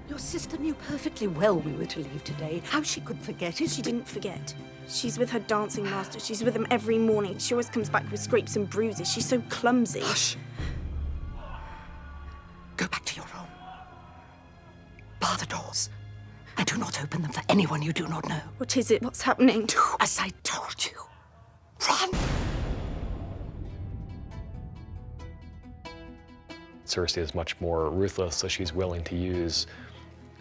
Your sister knew perfectly well we were to leave today. How she could forget it? She didn't forget. She's with her dancing master. She's with him every morning. She always comes back with scrapes and bruises. She's so clumsy. Hush. Go back to your room. Bar the doors. And do not open them for anyone you do not know. What is it? What's happening? Do as I told you. Run! Cersei is much more ruthless, so she's willing to use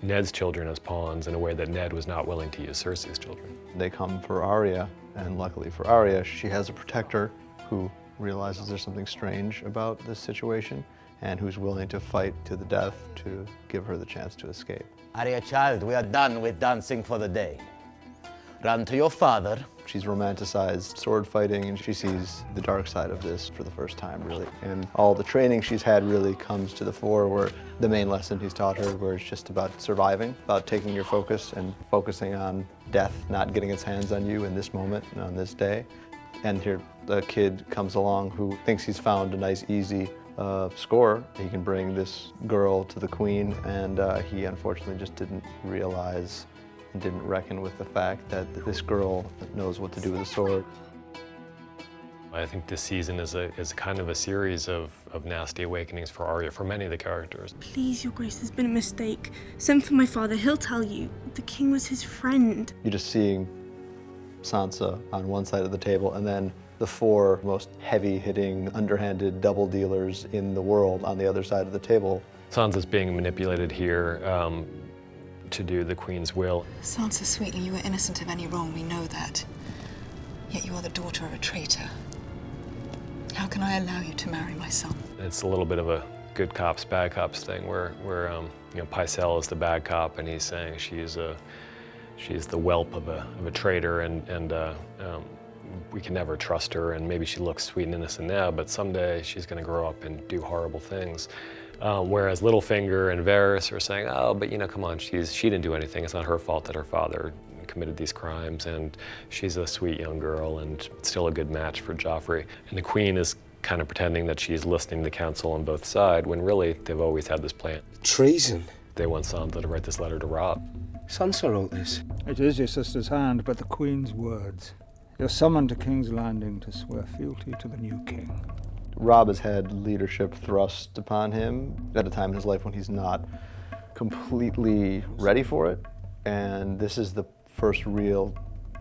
Ned's children as pawns in a way that Ned was not willing to use Cersei's children. They come for Arya, and luckily for Arya, she has a protector who realizes there's something strange about this situation and who's willing to fight to the death to give her the chance to escape. Arya, child, we are done with dancing for the day. Run to your father. She's romanticized sword fighting, and she sees the dark side of this for the first time, really. And all the training she's had really comes to the fore, where the main lesson he's taught her, where it's just about surviving, about taking your focus and focusing on death, not getting its hands on you in this moment, and on this day. And here the kid comes along who thinks he's found a nice, easy score. He can bring this girl to the queen, and he unfortunately just didn't realize and didn't reckon with the fact that this girl knows what to do with a sword. I think this season is kind of a series of nasty awakenings for Arya, for many of the characters. Please, Your Grace, there's been a mistake. Send for my father. He'll tell you. The king was his friend. You're just seeing Sansa on one side of the table, and then the four most heavy-hitting, underhanded double dealers in the world on the other side of the table. Sansa's being manipulated here to do the Queen's will. Sansa, sweetly, you are innocent of any wrong, we know that. Yet you are the daughter of a traitor. How can I allow you to marry my son? It's a little bit of a good cops, bad cops thing where you know, Pycelle is the bad cop, and he's saying she's the whelp of a traitor, and we can never trust her, and maybe she looks sweet and innocent now, but someday she's going to grow up and do horrible things. Whereas Littlefinger and Varys are saying, oh, but you know, come on, she didn't do anything. It's not her fault that her father committed these crimes, and she's a sweet young girl and still a good match for Joffrey. And the Queen is kind of pretending that she's listening to the council on both sides, when really they've always had this plan. Treason. They want Sansa to write this letter to Robb. Sansa wrote this. It is your sister's hand, but the Queen's words. You're summoned to King's Landing to swear fealty to the new king. Robb has had leadership thrust upon him at a time in his life when he's not completely ready for it. And this is the first real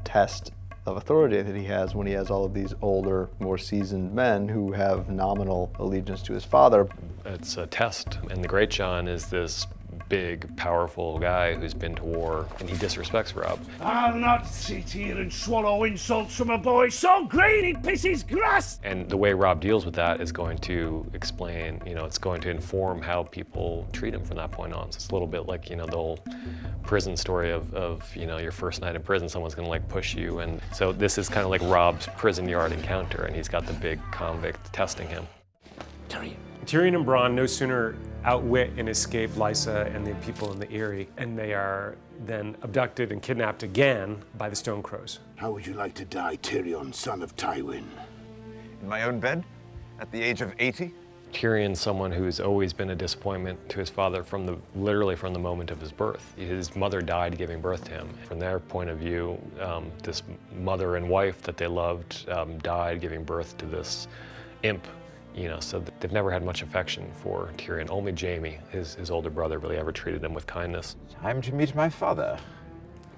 test of authority that he has when he has all of these older, more seasoned men who have nominal allegiance to his father. It's a test, and the Great John is this big, powerful guy who's been to war, and he disrespects Robb. I'll not sit here and swallow insults from a boy so green he pisses grass! And the way Robb deals with that is going to explain, you know, it's going to inform how people treat him from that point on. So it's a little bit like, you know, the whole prison story of you know, your first night in prison, someone's gonna like push you. And so this is kind of like Robb's prison yard encounter, and he's got the big convict testing him. Tyrion and Bronn no sooner outwit and escape Lysa and the people in the Eyrie, and they are then abducted and kidnapped again by the Stone Crows. How would you like to die, Tyrion, son of Tywin? In my own bed, at the age of 80? Tyrion's someone who's always been a disappointment to his father literally from the moment of his birth. His mother died giving birth to him. From their point of view, this mother and wife that they loved died giving birth to this imp. You know, so they've never had much affection for Tyrion. Only Jaime, his older brother, really ever treated him with kindness. Time to meet my father.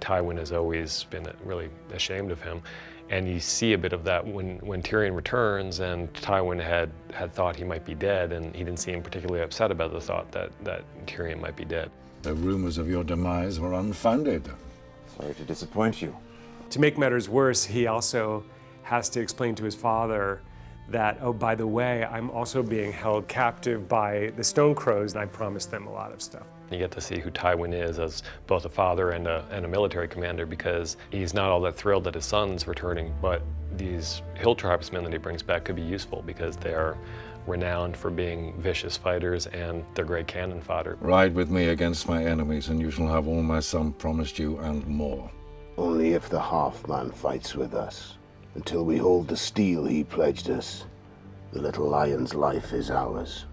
Tywin has always been really ashamed of him. And you see a bit of that when Tyrion returns, and Tywin had thought he might be dead, and he didn't seem particularly upset about the thought that Tyrion might be dead. The rumors of your demise were unfounded. Sorry to disappoint you. To make matters worse, he also has to explain to his father that, oh, by the way, I'm also being held captive by the Stone Crows, and I promised them a lot of stuff. You get to see who Tywin is as both a father and a military commander, because he's not all that thrilled that his son's returning, but these hill tribesmen that he brings back could be useful because they are renowned for being vicious fighters, and they're great cannon fodder. Ride with me against my enemies, and you shall have all my son promised you and more. Only if the half-man fights with us. Until we hold the steel he pledged us, the little lion's life is ours.